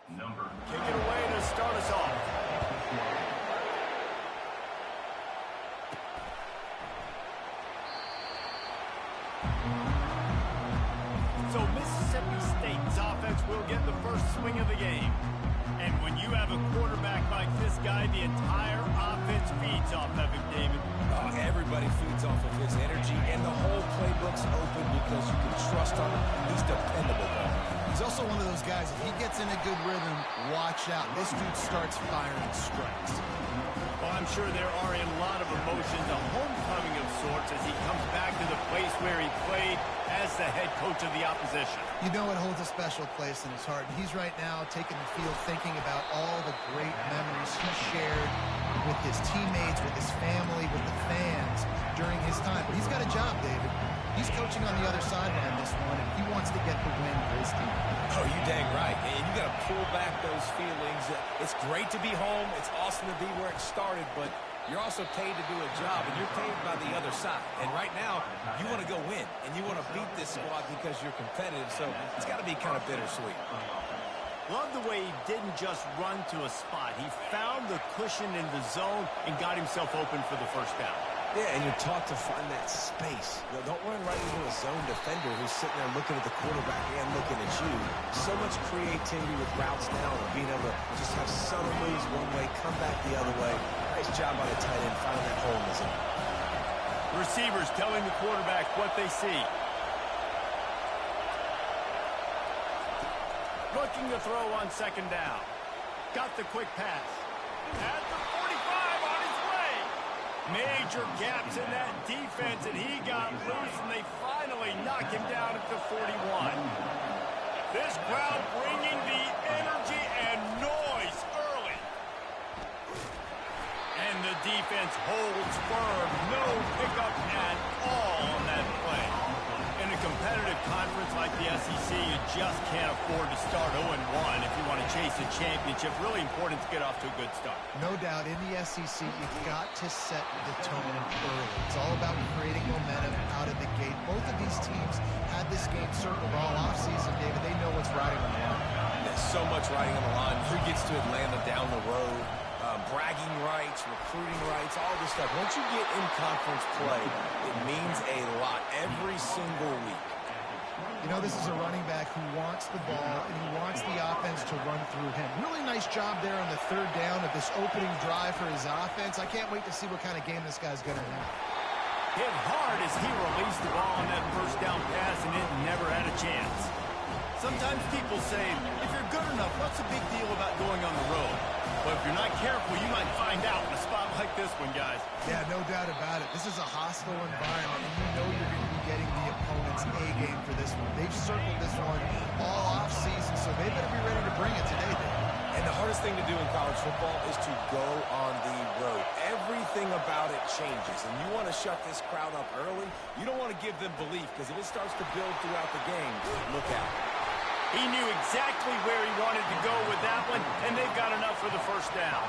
Kick it away to start us off. So Mississippi State's offense will get the first swing of the game. And when you have a quarterback like this guy, the entire offense feeds off of him, David. Oh, everybody feeds off of his energy, and the whole playbook's open because you can trust him. He's dependable. He's also one of those guys, if he gets in a good rhythm, watch out. This dude starts firing strikes. Well, I'm sure there are a lot of emotions, a homecoming of sorts, as he comes back to the place where he played as the head coach of the opposition. You know it holds a special place in his heart. And he's right now taking the field thinking about all the great memories he shared with his teammates, with his family, with the fans during his time. But he's got a job, David. He's coaching on the other sideline this one, and he wants to get the win for his team. Oh, you dang right. And you got to pull back those feelings. It's great to be home. It's awesome to be where it started, but you're also paid to do a job, and you're paid by the other side. And right now, you want to go win, and you want to beat this squad because you're competitive, so it's got to be kind of bittersweet. Love the way he didn't just run to a spot. He found the cushion in the zone and got himself open for the first down. Yeah, and you're taught to find that space. Don't run right into a zone defender who's sitting there looking at the quarterback and looking at you. So much creativity with routes now and being able to just have subtle moves one way, come back the other way. Nice job by the tight end finding that hole in the zone. Receivers telling the quarterback what they see. Looking to throw on second down. Got the quick pass. At the 45 on his way. Major gaps in that defense, and he got loose, and they finally knock him down at the 41. This crowd bringing the energy and noise early. And the defense holds firm. No pickup at all on that play. In a competitive conference like the SEC, you just can't afford to start 0-1 if you want to chase a championship. Really important to get off to a good start. No doubt, in the SEC, you've got to set the tone early. It's all about creating momentum out of the gate. Both of these teams had this game circled all offseason, David. They know what's riding on the line. There's so much riding on the line. Who gets to Atlanta down the road? Bragging rights, recruiting rights, all this stuff. Once you get in conference play, it means a lot every single week. You know, this is a running back who wants the ball, and he wants the offense to run through him. Really nice job there on the third down of this opening drive for his offense. I can't wait to see what kind of game this guy's going to have. Hit hard as he released the ball on that first down pass, and it never had a chance. Sometimes people say, if you're good enough, what's the big deal about going on the road? But if you're not careful, you might find out in a spot like this one, guys. Yeah, no doubt about it. This is a hostile environment, and you know you're going to be getting the opponent's A-game for this one. They've circled this one all offseason, so they better be ready to bring it today, Dave. And the hardest thing to do in college football is to go on the road. Everything about it changes, and you want to shut this crowd up early. You don't want to give them belief, because if it starts to build throughout the game, look out. He knew exactly where he wanted to go with that one, and they've got enough for the first down.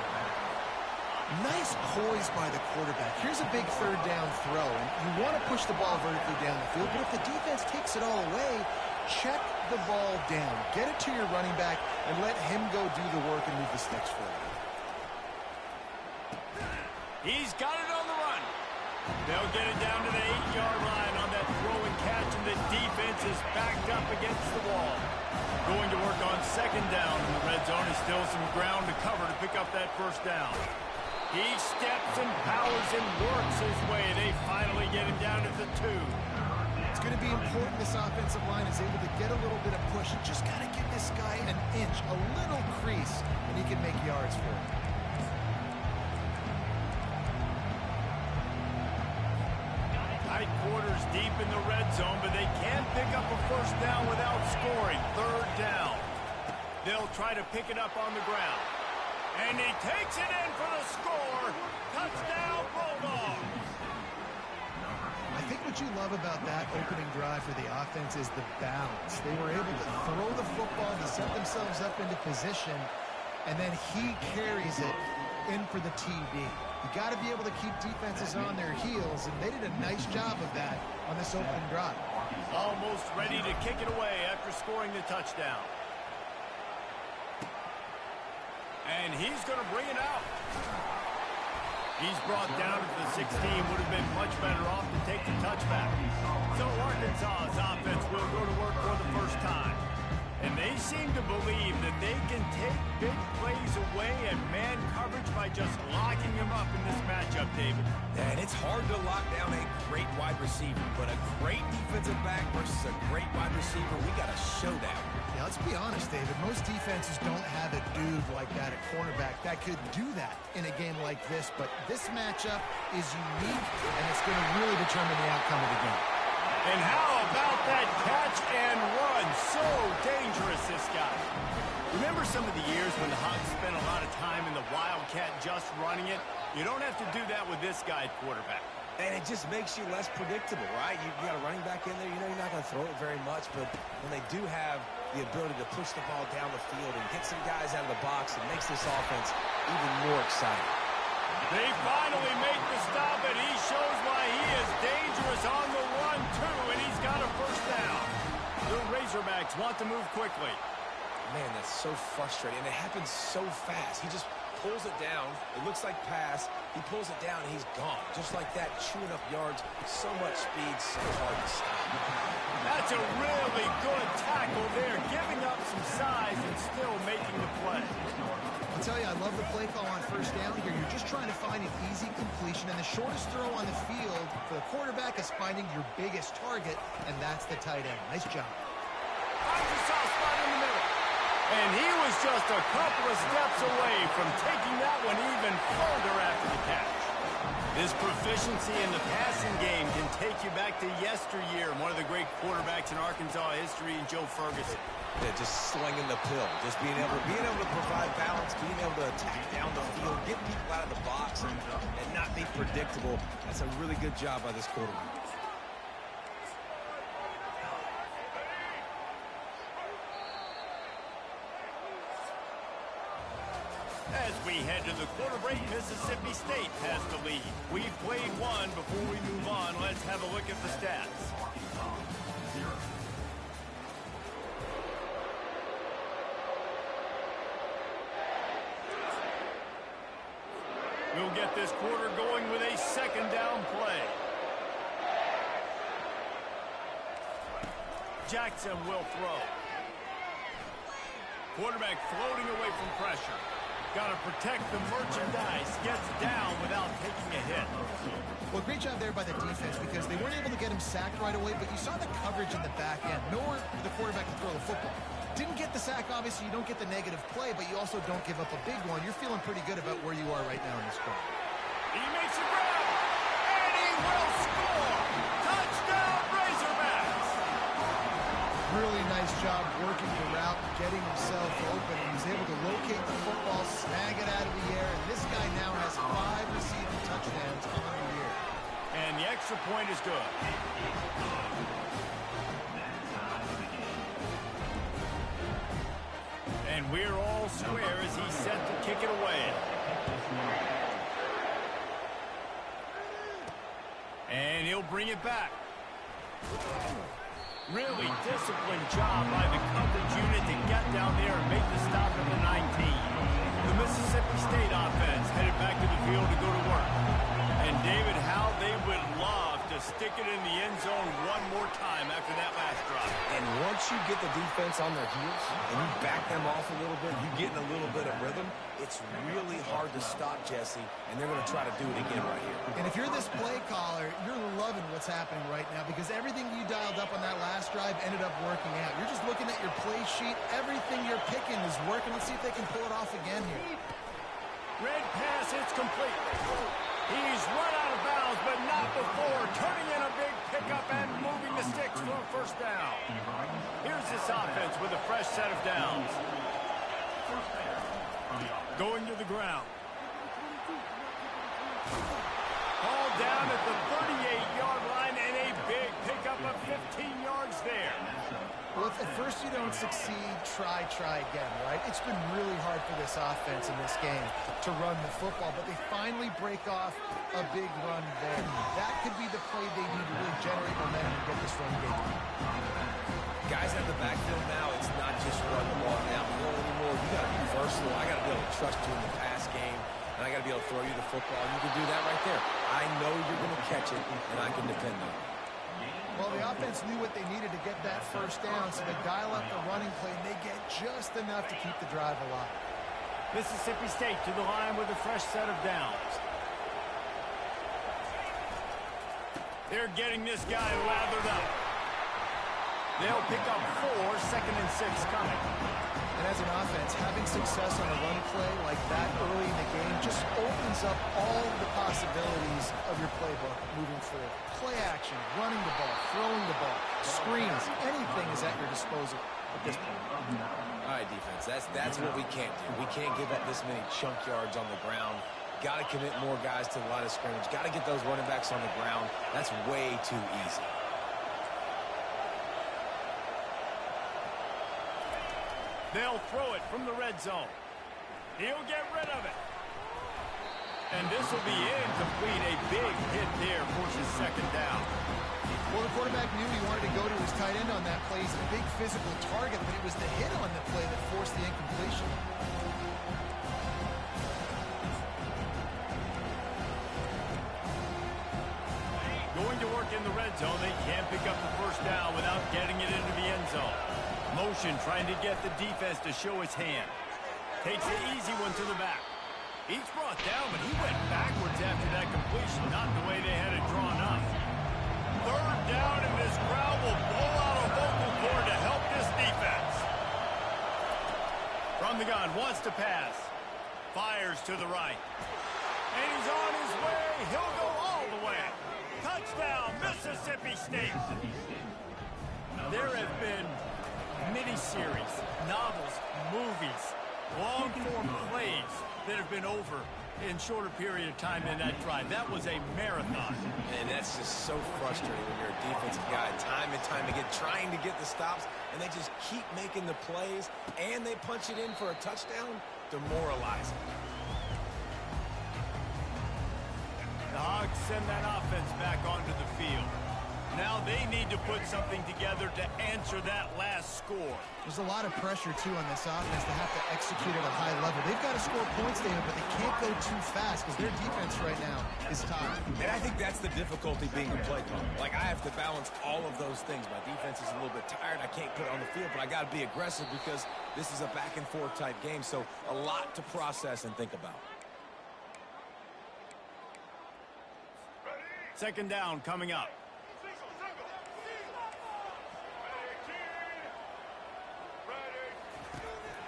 Nice poise by the quarterback. Here's a big third down throw, and you want to push the ball vertically down the field, but if the defense takes it all away, check the ball down. Get it to your running back and let him go do the work and move the sticks forward. He's got it on the run. They'll get it down to the 8-yard line on that throw and catch, and the defense is backed up against the wall. Going to work on second down in the red zone. Is still some ground to cover to pick up that first down. He steps and powers and works his way. They finally get him down to the 2. It's going to be important this offensive line is able to get a little bit of push. You just got to give this guy an inch, a little crease, and he can make yards for it. Tight quarters deep in the red zone, but they can't pick up a first down without scoring. Third down. They'll try to pick it up on the ground. And he takes it in for the score. Touchdown, Bulldogs. I think what you love about that opening drive for the offense is the balance. They were able to throw the football to set themselves up into position, and then he carries it in for the TD. You got to be able to keep defenses on their heels, and they did a nice job of that on this opening drive. Almost ready to kick it away after scoring the touchdown. And he's going to bring it out. He's brought down to the 16. Would have been much better off to take the touchback. So Arkansas's offense will go to work for the first time. And they seem to believe that they can take big plays away and man coverage by just locking them up in this matchup, David. And it's hard to lock down a great wide receiver, but a great defensive back versus a great wide receiver, we got a showdown. Yeah, let's be honest, David. Most defenses don't have a dude like that at cornerback that could do that in a game like this, but this matchup is unique, and it's going to really determine the outcome of the game. And how about that catch and run? So dangerous, this guy. Remember some of the years when the Hogs spent a lot of time in the Wildcat just running it? You don't have to do that with this guy at quarterback. And it just makes you less predictable, right? You got a running back in there. You know you're not going to throw it very much, but when they do have the ability to push the ball down the field and get some guys out of the box, it makes this offense even more exciting. They finally make the stop, and he shows why he is dangerous on the run, too, and he's got a first down. The Razorbacks want to move quickly. Man, that's so frustrating, and it happens so fast. He just pulls it down. It looks like pass. He pulls it down, and he's gone. Just like that, chewing up yards. So much speed, so hard to stop. That's a really good tackle there, giving up some size and still making the play. I'll tell you, I love the play call on first down here. You're just trying to find an easy completion, and the shortest throw on the field for the quarterback is finding your biggest target, and that's the tight end. Nice job. Arkansas spot in the middle. And he was just a couple of steps away from taking that one even further after the catch. This proficiency in the passing game can take you back to yesteryear, one of the great quarterbacks in Arkansas history, Joe Ferguson. Yeah, just slinging the pill, just being able to provide balance, being able to attack down the field, get people out of the box, and not be predictable. That's a really good job by this quarterback. As we head to the quarter break, Mississippi State has the lead. We've played one. Before we move on, let's have a look at the stats. We'll get this quarter going with a second down play. Jackson will throw. Quarterback floating away from pressure. Got to protect the merchandise. Gets down without taking a hit. Well, great job there by the defense because they weren't able to get him sacked right away, but you saw the coverage in the back end. Nowhere for the quarterback to throw the football. Didn't get the sack, obviously. You don't get the negative play, but you also don't give up a big one. You're feeling pretty good about where you are right now in this drive. He makes a grab, and he will score. Touchdown, Razorbacks. Really nice job working the route, getting himself open. He was able to locate the football, snag it out of the air, and this guy now has 5 receiving touchdowns on the year. And the extra point is good. And we're all square as he's set to kick it away. And he'll bring it back. Really disciplined job by the coverage unit to get down there and make the stop at the 19. The Mississippi State offense headed back to the field to go to work. And David, how they would love to stick it in the end zone one more time after that last drive. And once you get the defense on their heels and you back them off a little bit, you get in a little bit of rhythm, it's really hard to stop Jesse, and they're going to try to do it again right here. And if you're this play caller, you're loving what's happening right now because everything you dialed up on that last drive ended up working out. You're just looking at your play sheet. Everything you're picking is working. Let's see if they can pull it off again here. Red pass, it's complete. He's run out of bounds, but not before turning in a big pickup and moving the sticks for a first down. Here's this offense with a fresh set of downs. Going to the ground. Ball down at the 38-yard line and a big pickup of 15 yards there. Well, if at first you don't succeed, try again, right? It's been really hard for this offense in this game to run the football, but they finally break off a big run there. That could be the play they need to really generate momentum and get this run game. Guys at the backfield now, it's not just run the ball downhill anymore. You got to be versatile. personal. I got to be able to trust you in the pass game, and I got to be able to throw you the football. You can do that right there. I know you're going to catch it, and I can depend on it. Well, the offense knew what they needed to get that first down, so they dial up the running play, and they get just enough to keep the drive alive. Mississippi State to the line with a fresh set of downs. They're getting this guy lathered up. They'll pick up 4, 2nd and 6 coming. And as an offense, having success on a run play like that early in the game just opens up all of the possibilities of your playbook moving forward. Play action, running the ball, throwing the ball, screens, anything is at your disposal at this point. All right, defense, that's what we can't do. We can't give up this many chunk yards on the ground. Got to commit more guys to the line of scrimmage. Got to get those running backs on the ground. That's way too easy. They'll throw it from the red zone. He'll get rid of it. And this will be incomplete. A big hit there forces 2nd down. Well, the quarterback knew he wanted to go to his tight end on that play. He's a big physical target, but it was the hit on the play that forced the incompletion. Going to work in the red zone. They can't pick up the first down without getting it into the end zone. Motion trying to get the defense to show his hand. Takes the easy one to the back. He's brought down, but he went backwards after that completion. Not the way they had it drawn up. 3rd down, and this crowd will blow out a vocal cord to help this defense. From the gun, wants to pass. Fires to the right. And he's on his way. He'll go all the way. Touchdown, Mississippi State. There have been mini-series, novels, movies, long-form plays that have been over in shorter period of time in that drive. That was a marathon. And that's just so frustrating when you're a defensive guy. Time and time again, trying to get the stops, and they just keep making the plays, and they punch it in for a touchdown. Demoralizing. The Hogs send that offense back onto the field. Now they need to put something together to answer that last score. There's a lot of pressure, too, on this offense to have to execute at a high level. They've got to score points, David, but they can't go too fast because their defense right now is tired. And I think that's the difficulty being a play caller. Like, I have to balance all of those things. My defense is a little bit tired. I can't put it on the field, but I got to be aggressive because this is a back-and-forth type game, so a lot to process and think about. 2nd down coming up.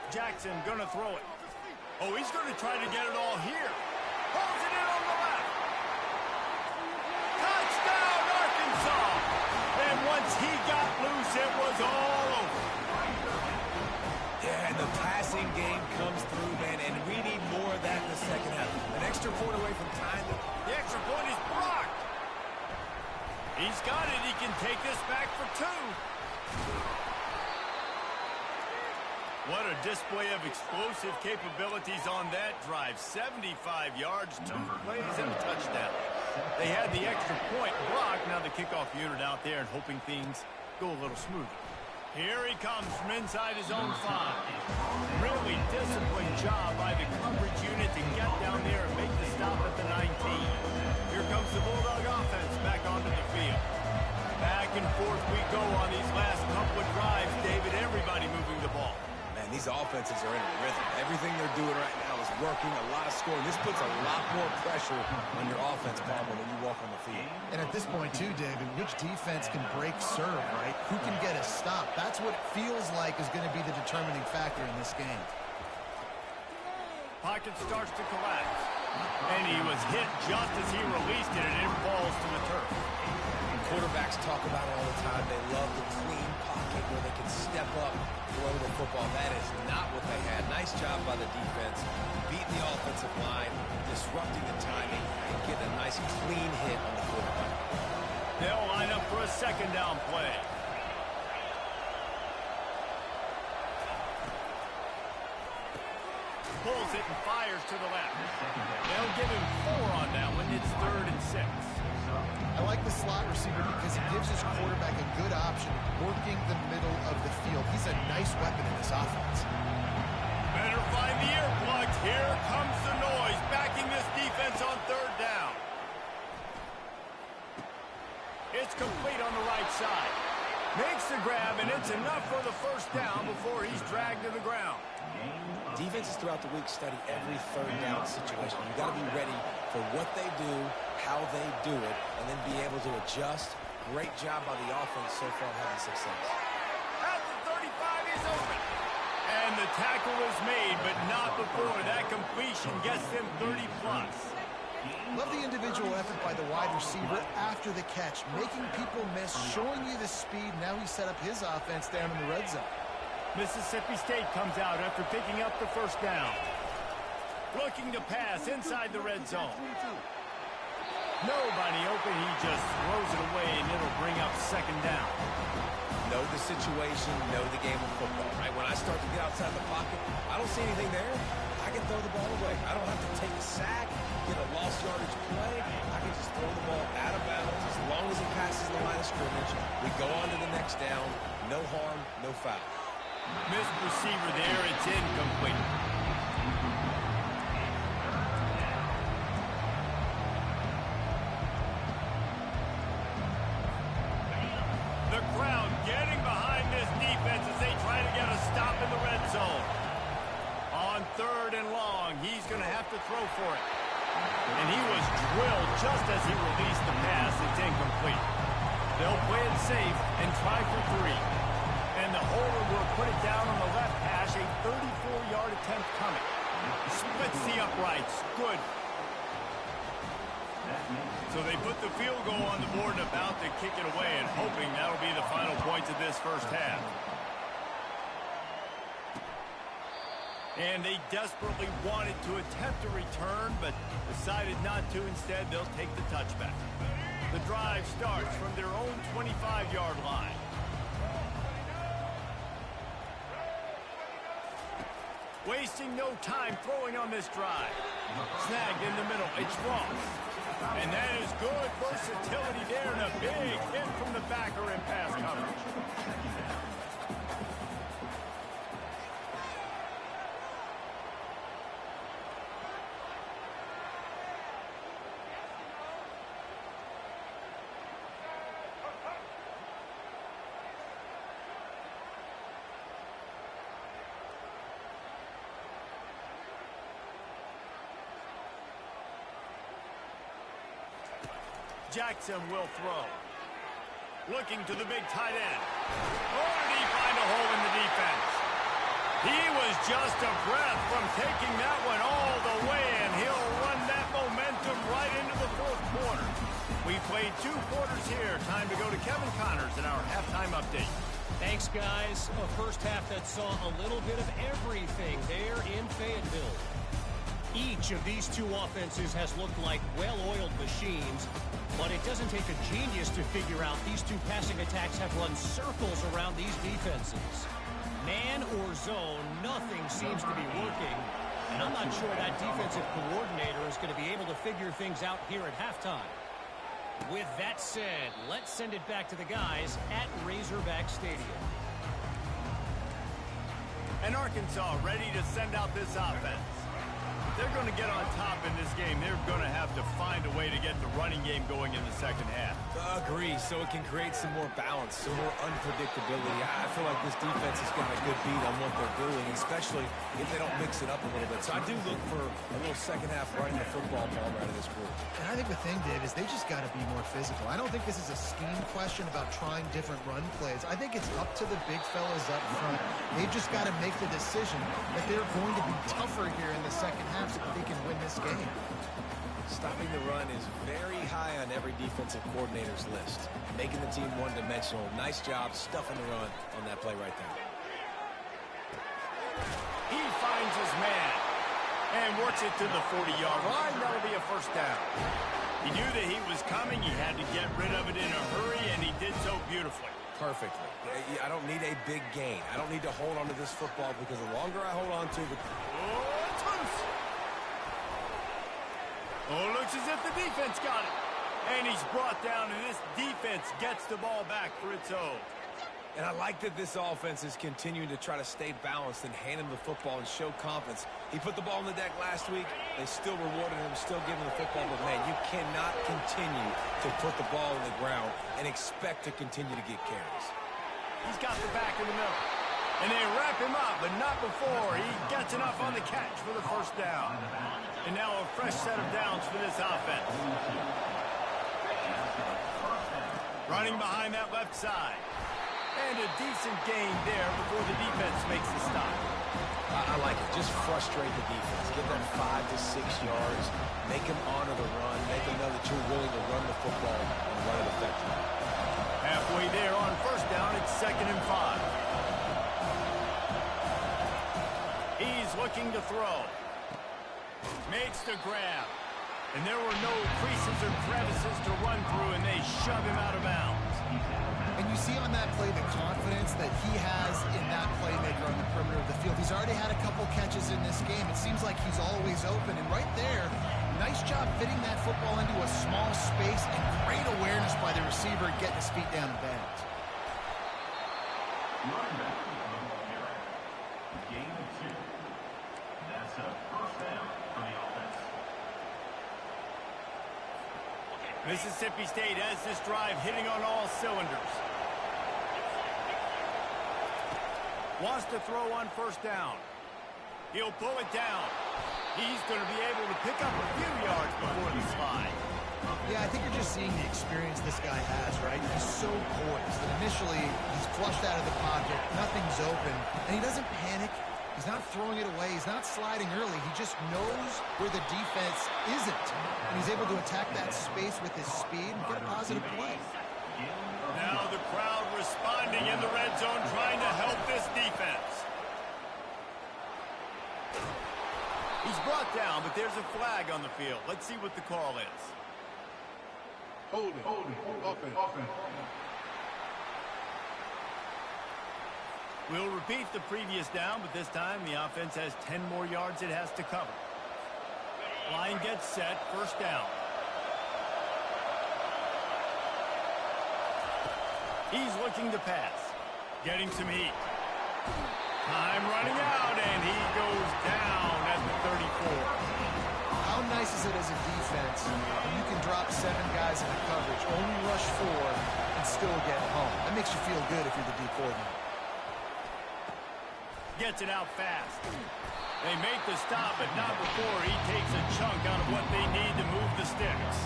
Jackson gonna throw it. Oh, he's gonna try to get it all here. Pulls it in on the left. Touchdown, Arkansas! And once he got loose, it was all over. Yeah, and the passing game comes through, man, and we need more of that in the second half. An extra point away from time. The extra point is blocked. He's got it. He can take this back for 2. What a display of explosive capabilities on that drive. 75 yards, 2 plays, and a touchdown. They had the extra point blocked. Now the kickoff unit out there and hoping things go a little smoother. Here he comes from inside his own 5. Really disciplined job by the coverage unit to get down there and make the stop at the 19. Here comes the Bulldog offense back onto the field. Back and forth we go on these last couple of drives, David. Everybody moving the ball. Man, these offenses are in a rhythm. Everything they're doing right now is working, a lot of scoring. This puts a lot more pressure on your offense, Palmer, when you walk on the field. And at this point, too, David, which defense can break serve, right? Who can get a stop? That's what it feels like is going to be the determining factor in this game. Pocket starts to collapse. And he was hit just as he released it, and it falls to the turf. And quarterbacks talk about it all the time. They love the clean pocket where they can step up, throw the football. That is not what they had. Nice job by the defense, beating the offensive line, disrupting the timing, and getting a nice clean hit on the quarterback. They'll line up for a 2nd down play. Pulls it and fires to the left. They'll give him 4 on that one. It's 3rd and 6. I like the slot receiver because he gives his quarterback a good option working the middle of the field. He's a nice weapon in this offense. better find the earplugs. Here comes the noise, backing this defense on third down. It's complete on the right side. Makes the grab, and it's enough for the first down before he's dragged to the ground. Defenses throughout the week study every third down situation. You got to be ready for what they do, how they do it, and then be able to adjust. Great job by the offense so far having success. At the 35, he's open. And the tackle is made, but not before that completion gets them 30-plus. Love the individual effort by the wide receiver after the catch, making people miss, showing you the speed. Now he set up his offense down in the red zone. Mississippi State comes out after picking up the first down. Looking to pass inside the red zone. Nobody open. He just throws it away, and it'll bring up second down. Know the situation, know the game of football, right? When I start to get outside the pocket, I don't see anything there. I can throw the ball away. I don't have to take a sack, get a lost yardage play. I can just throw the ball out of bounds as long as it passes the line of scrimmage. We go on to the next down. No harm, no foul. Missed receiver there. It's incomplete. The crowd getting behind this defense as they try to get a stop in the red zone. On third and long, he's going to have to throw for it. And he was drilled just as he released the pass. It's incomplete. They'll play it safe and try for three. And the holder will put it down on the left hash, a 34-yard attempt coming. Splits the uprights. Good. So they put the field goal on the board and about to kick it away, and hoping that'll be the final points of this first half. And they desperately wanted to attempt a return, but decided not to. Instead, they'll take the touchback. The drive starts from their own 25-yard line. Wasting no time throwing on this drive. Snagged in the middle. It's Ross. And that is good versatility there, and a big hit from the backer in pass coverage. Jackson will throw. Looking to the big tight end. Oh, did he find a hole in the defense? He was just a breath from taking that one all the way, and he'll run that momentum right into the fourth quarter. We played 2 quarters here. Time to go to Kevin Connors in our halftime update. Thanks, guys. A first half that saw a little bit of everything there in Fayetteville. Each of these 2 offenses has looked like well-oiled machines, but it doesn't take a genius to figure out these 2 passing attacks have run circles around these defenses. Man or zone, nothing seems to be working, and I'm not sure that defensive coordinator is going to be able to figure things out here at halftime. With that said, let's send it back to the guys at Razorback Stadium. And Arkansas ready to send out this offense. They're going to get on top in this game. They're going to have to find a way to get the running game going in the second half. Agree, so it can create some more balance, some more unpredictability. I feel like this defense has got a good beat on what they're doing, especially if they don't mix it up a little bit. So I do look for a little second half running the football ball out of this group. And I think the thing, Dave, is they just got to be more physical. I don't think this is a scheme question about trying different run plays. I think it's up to the big fellas up front. They've just got to make the decision that they're going to be tougher here in the second half so that they can win this game. Stopping the run is very high on every defensive coordinator's list. Making the team one-dimensional. Nice job stuffing the run on that play right there. He finds his man and works it to the 40-yard line. That'll be a first down. He knew that he was coming. He had to get rid of it in a hurry, and he did so beautifully. Perfectly. I don't need a big gain. I don't need to hold on to this football because the longer I hold on to it. Oh, looks as if the defense got it. And he's brought down, and this defense gets the ball back for its own. And I like that this offense is continuing to try to stay balanced and hand him the football and show confidence. He put the ball on the deck last week. They still rewarded him, still giving him the football. But, man, you cannot continue to put the ball on the ground and expect to continue to get carries. He's got the back in the middle. And they wrap him up, but not before he gets enough on the catch for the first down. And now a fresh set of downs for this offense. Running behind that left side. And a decent gain there before the defense makes the stop. I like it. Just frustrate the defense. Give them 5 to 6 yards. Make them honor the run. Make them know that you're willing to run the football and run it effectively. Halfway there on first down, it's 2nd and 5. He's looking to throw. Makes the grab. And there were no creases or crevices to run through, and they shove him out of bounds. And you see on that play the confidence that he has in that playmaker on the perimeter of the field. He's already had a couple catches in this game. It seems like he's always open. And right there, nice job fitting that football into a small space and great awareness by the receiver getting his feet down in bounds. Gain of 2. That's a first down for the offense. Mississippi State has this drive hitting on all cylinders. Wants to throw on first down. He'll pull it down. He's going to be able to pick up a few yards before the slide. Yeah, I think you're just seeing the experience this guy has, right? He's so poised. And initially, he's flushed out of the pocket. Nothing's open. And he doesn't panic. He's not throwing it away. He's not sliding early. He just knows where the defense isn't. And he's able to attack that space with his speed and get a positive play. Now the crowd responding in the red zone, trying to help this defense. He's brought down, but there's a flag on the field. Let's see what the call is. Holding. Offense. We'll repeat the previous down, but this time the offense has 10 more yards it has to cover. Line gets set, first down. He's looking to pass. Getting some heat. Time running out, and he goes down at the 34. How nice is it as a defense when you can drop 7 guys in a coverage, only rush 4, and still get home? That makes you feel good if you're the D coordinator. Gets it out fast. They make the stop, but not before he takes a chunk out of what they need to move the sticks.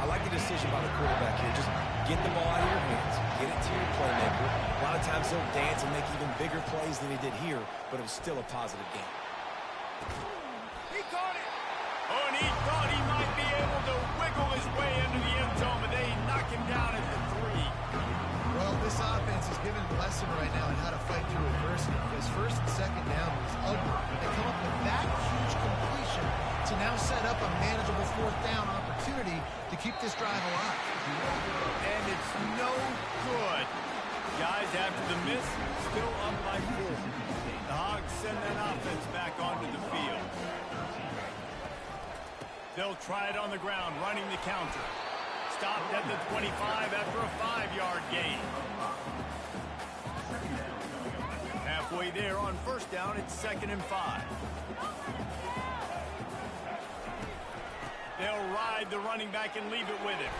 I like the decision by the quarterback here. Just get the ball out of your hands. Get it to your playmaker. A lot of times he'll dance and make even bigger plays than he did here, but it was still a positive game. He caught it. Oh, and he thought he might be able to wiggle his way into the end zone, but they knock him down at the 3. Well, this offense is giving a lesson right now on how to fight through adversity, because first and second down was ugly. They come up with that huge completion to now set up a manageable 4th down opportunity to keep this drive alive. And it's no good. Guys, after the miss, still up by 4. The Hogs send that offense back onto the field. They'll try it on the ground, running the counter. Stopped at the 25 after a 5-yard gain. Halfway there on first down, it's 2nd and 5. They'll ride the running back and leave it with him.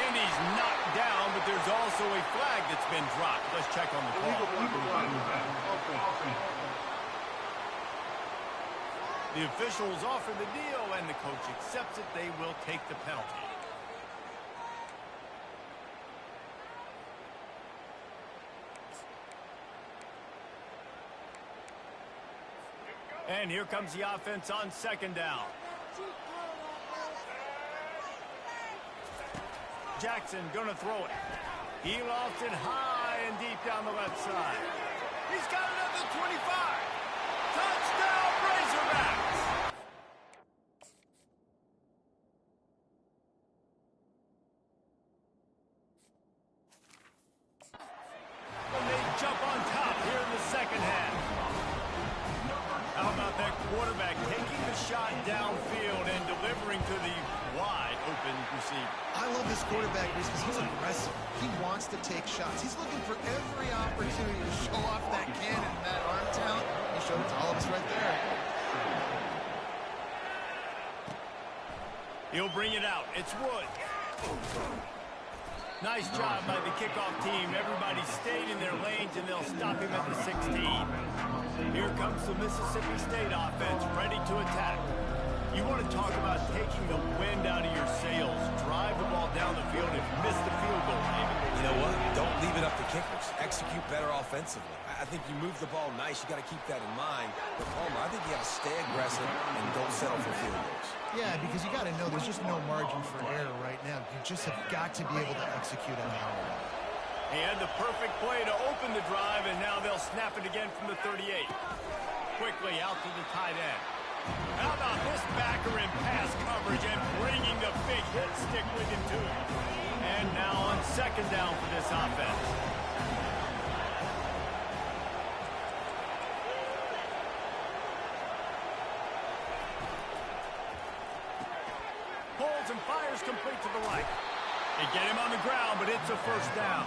And he's knocked down, but there's also a flag that's been dropped. Let's check on the call. The officials offer the deal, and the coach accepts it. They will take the penalty. And here comes the offense on 2nd down. Jackson gonna throw it. He lofts it high and deep down the left side. He's got it at the 25. Touchdown, Razorbacks! And they jump on top here in the second half. How about that quarterback taking the shot downfield and delivering to the wide open receiver. I love this quarterback because he's aggressive. He wants to take shots. He's looking for every opportunity to show off that cannon and that arm talent. He showed it to all of us right there. He'll bring it out. It's Wood. Nice job by the kickoff team. Everybody stayed in their lanes, and they'll stop him at the 16. Here comes the Mississippi State offense, ready to attack. You want to talk about taking the wind out of your sails. Drive the ball down the field and miss the field goal, David. You know what? Don't leave it up to kickers. Execute better offensively. I think you move the ball nice. You got to keep that in mind. But Palmer, I think you got to stay aggressive and don't settle for field goals. Yeah, because you got to know there's just no margin for error right now. You just have got to be able to execute on that. He had the perfect play to open the drive, and now they'll snap it again from the 38. Quickly out to the tight end. How about this backer in pass coverage and bringing the big hit stick with him, too. And now on second down for this offense. Pulls and fires complete to the right. They get him on the ground, but it's a first down.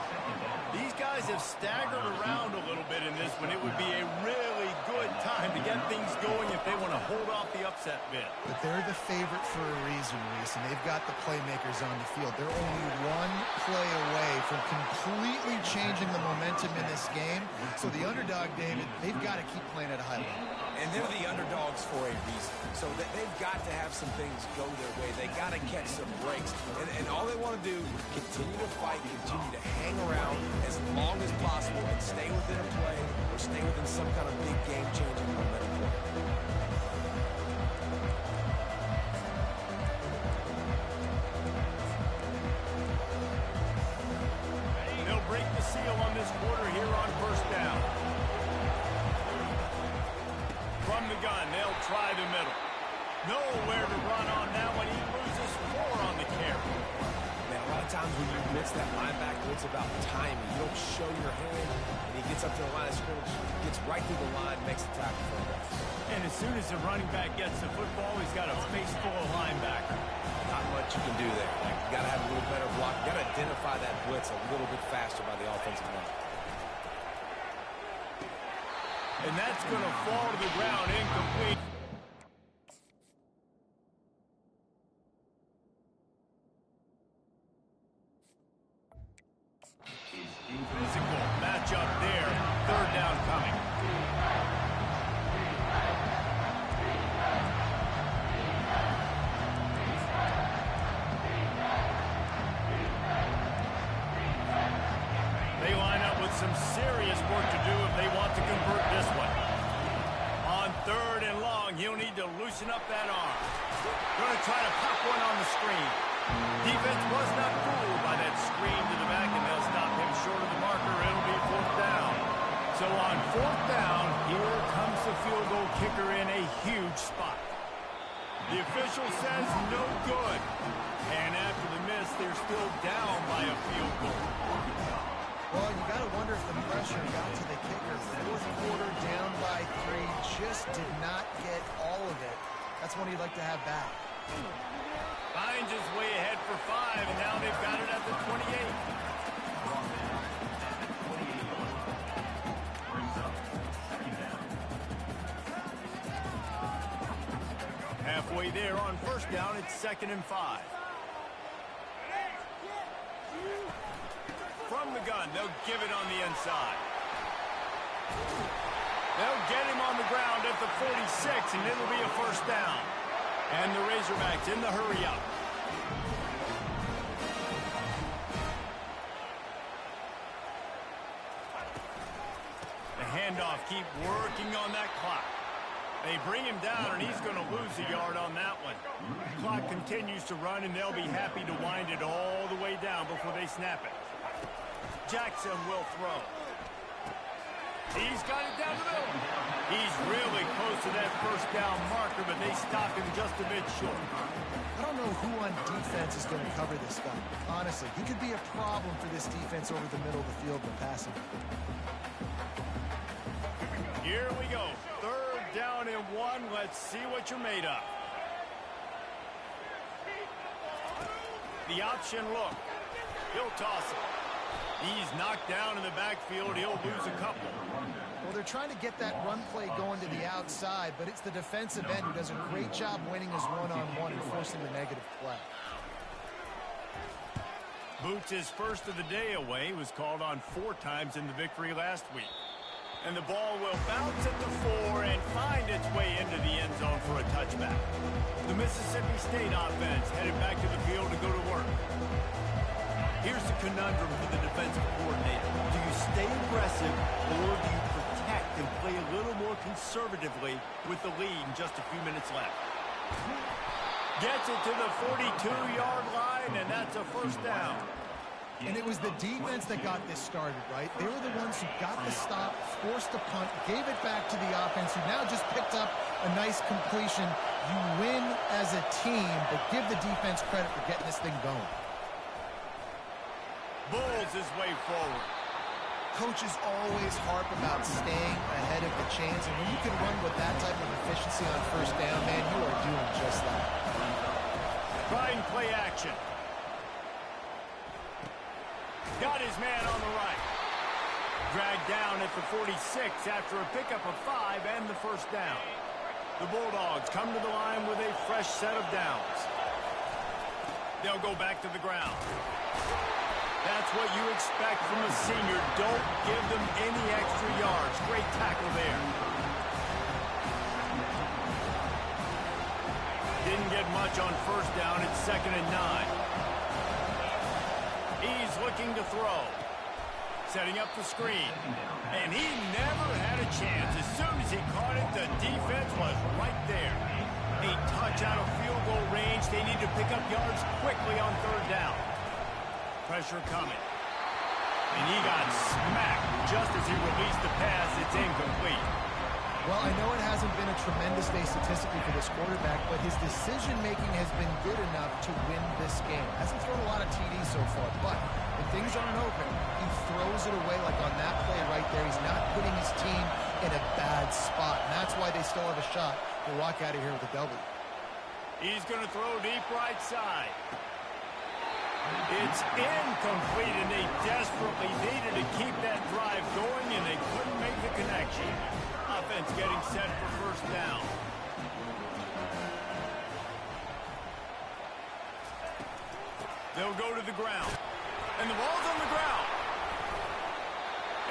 These guys have staggered around a little bit in this one. It would be a really good time to get things going if they want to hold off the upset bid. But they're the favorite for a reason, Reese, and they've got the playmakers on the field. They're only one play away from completely changing the momentum in this game. So the underdog, David, they've got to keep playing at a high level. And they're the underdogs for a reason. So they've got to have some things go their way. They got to catch some breaks. And all they want to do is continue to fight, continue to hang around as long as possible and stay within a play or stay within some kind of big game-changing momentum play. They'll break the seal on this quarter here on first down. From the gun, they'll try the middle. Nowhere to run on that one. He loses 4 on the carry. Man, a lot of times when you blitz that linebacker, it's about timing. You don't show your hand, and he gets up to the line of scrimmage, gets right through the line, makes the tackle for him. And as soon as the running back gets the football, he's got a face full of linebacker. Not much you can do there. You got to have a little better block. You got to identify that blitz a little bit faster by the offensive line. And that's going to fall to the ground incomplete. Physical matchup there. Third down coming. They line up with some serious work to do if they want to convert this one. On third and long, he'll need to loosen up that arm. Going to try to pop one on the screen. Defense was not fooled by that screen to the back, and they'll stop him short of the marker. It'll be fourth down. So on fourth down, here comes the field goal kicker in a huge spot. The official says no good. And after the miss, they're still down by a field goal. Well, you got to wonder if the pressure got to the kicker. Fourth quarter, down by 3, just did not get all of it. That's one you'd like to have back. Finds his way ahead for 5, and now they've got it at the 28. Halfway there on first down, it's 2nd and 5. From the gun, they'll give it on the inside. They'll get him on the ground at the 46, and it'll be a first down. And the Razorbacks in the hurry-up. The handoff, keep working on that clock. They bring him down, and he's going to lose a yard on that one. The clock continues to run, and they'll be happy to wind it all the way down before they snap it. Jackson will throw. He's got it down the middle. He's really close to that first down marker, but they stop him just a bit short. I don't know who on defense is going to cover this guy. Honestly, he could be a problem for this defense over the middle of the field when passing. Here we go. Third down and 1. Let's see what you're made of. the option look. He'll toss it. He's knocked down in the backfield. He'll lose a couple. Well, they're trying to get that run play going to the outside, but it's the defensive end who does a great job winning his one-on-one and forcing the negative play. Boots his first of the day away. Was called on 4 times in the victory last week. And the ball will bounce at the 4 and find its way into the end zone for a touchback. The Mississippi State offense headed back to the field to go to work. Here's the conundrum for the defensive coordinator. Do you stay aggressive or do you protect and play a little more conservatively with the lead in just a few minutes left? Gets it to the 42-yard line, and that's a first down. And it was the defense that got this started, right? They were the ones who got the stop, forced the punt, gave it back to the offense, who now just picked up a nice completion. You win as a team, but give the defense credit for getting this thing going. Bulls his way forward. Coaches always harp about staying ahead of the chains, and when you can run with that type of efficiency on first down, man, you are doing just that. Trying play action. Got his man on the right. Dragged down at the 46 after a pickup of 5 and the first down. The Bulldogs come to the line with a fresh set of downs. They'll go back to the ground. That's what you expect from a senior. Don't give them any extra yards. Great tackle there. Didn't get much on first down. It's 2nd and 9. He's looking to throw. Setting up the screen. And he never had a chance. As soon as he caught it, the defense was right there. A touch out of field goal range. They need to pick up yards quickly on 3rd down. Pressure coming. And he got smacked just as he released the pass. It's incomplete. Well, I know it hasn't been a tremendous day statistically for this quarterback, but his decision-making has been good enough to win this game. Hasn't thrown a lot of TDs so far, but when things aren't open, he throws it away like on that play right there. He's not putting his team in a bad spot, and that's why they still have a shot to walk out of here with a W. He's going to throw deep right side. It's incomplete, and they desperately needed to keep that drive going, and they couldn't make the connection. Offense getting set for first down. They'll go to the ground. And the ball's on the ground.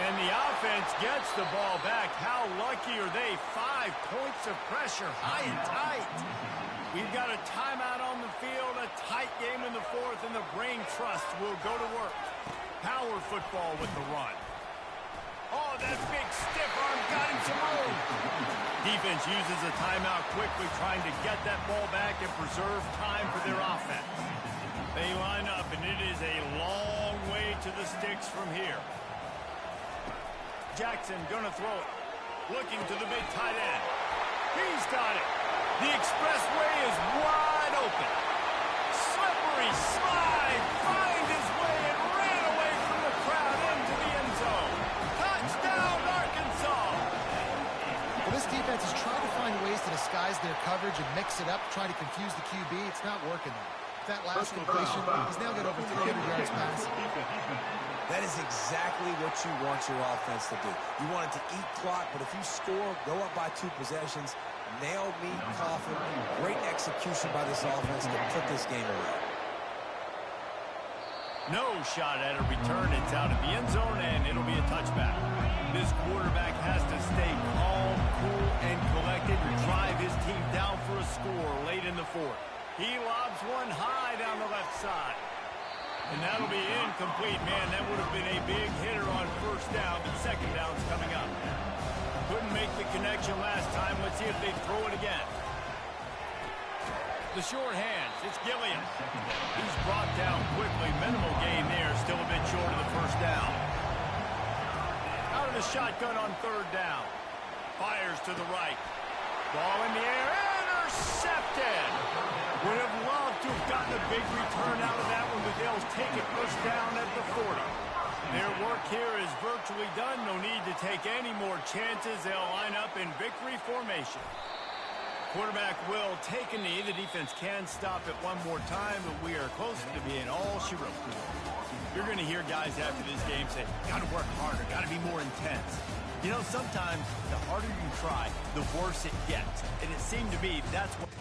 And the offense gets the ball back. How lucky are they? 5 points of pressure, high and tight. We've got a timeout on the field, a tight game in the 4th, and the Brain Trust will go to work. Power football with the run. Oh, that big stiff arm got him some room. Defense uses a timeout quickly, trying to get that ball back and preserve time for their offense. They line up, and it is a long way to the sticks from here. Jackson gonna throw it. Looking to the big tight end. He's got it. The expressway is wide open. Slippery slide. Find his way and ran away from the crowd into the end zone. Touchdown, Arkansas. Well, this defense is trying to find ways to disguise their coverage and mix it up, try to confuse the QB. It's not working though. That last completion, he's now got over 300 yards passing. That is exactly what you want your offense to do. You want it to eat clock, but if you score, go up by 2 possessions, nail me, coffin. Great execution by this offense to put this game away. No shot at a return. It's out of the end zone, and it'll be a touchback. This quarterback has to stay calm, cool, and collected and drive his team down for a score late in the 4th. He lobs one high down the left side. And that'll be incomplete, man. That would have been a big hitter on first down, but second down's coming up. Couldn't make the connection last time. Let's see if they throw it again. The short hands. It's Gilliam. He's brought down quickly. Minimal gain there. Still a bit short of the first down. Out of the shotgun on 3rd down. Fires to the right. Ball in the air. Intercepted. Would have loved to have gotten a big return out of that one, but they'll take it first down at the 40. Their work here is virtually done. No need to take any more chances. They'll line up in victory formation. Quarterback will take a knee. The defense can stop it one more time, but we are close to being all she wrote. You're going to hear guys after this game say, got to work harder, got to be more intense. You know, sometimes the harder you try, the worse it gets. And it seemed to me that's what...